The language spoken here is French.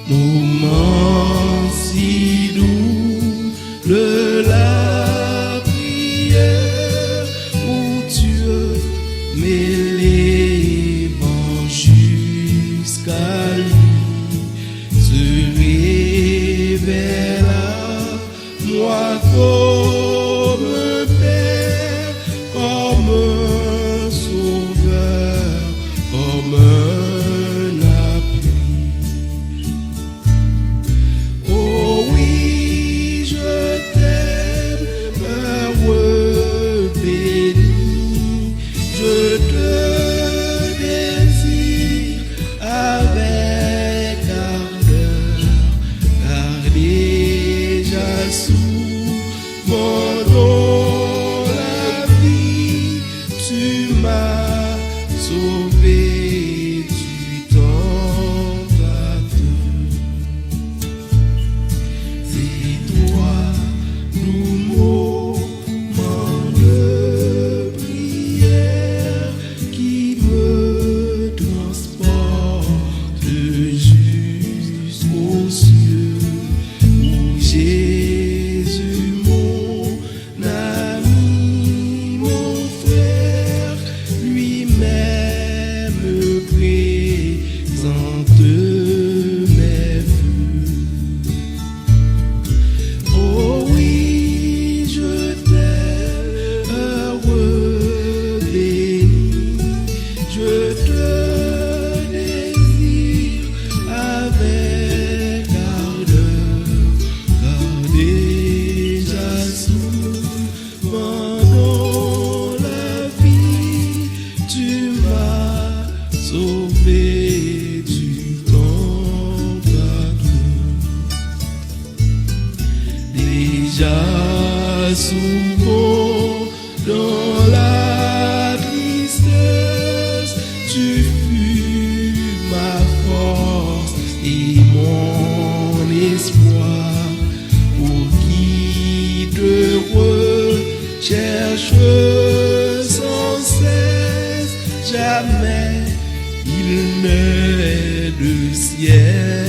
moment si doux de la prière où Dieu m'élève jusqu'à lui, se révèle à moi comme un père, comme un sauveur, comme un appui. Oh oui, je t'aime, heureux béni, je te désire avec ardeur, car déjà sous mon nom la vie, tu m'as sauvé du tentateur. C'est toi, nous moments de prière qui me transporte jusqu'aux cieux, où Jésus, mon ami, mon frère, lui-même présente mes vœux. Oh oui, je t'aime, heureux béni, je te désire avec ardeur, car déjà souvent dans la vie, tu m'as sauvé du tentateur. Déjà souvent dans la tristesse, tu fus ma force et mon espoir, pour qui te recherche sans cesse, jamais il n'est de ciel.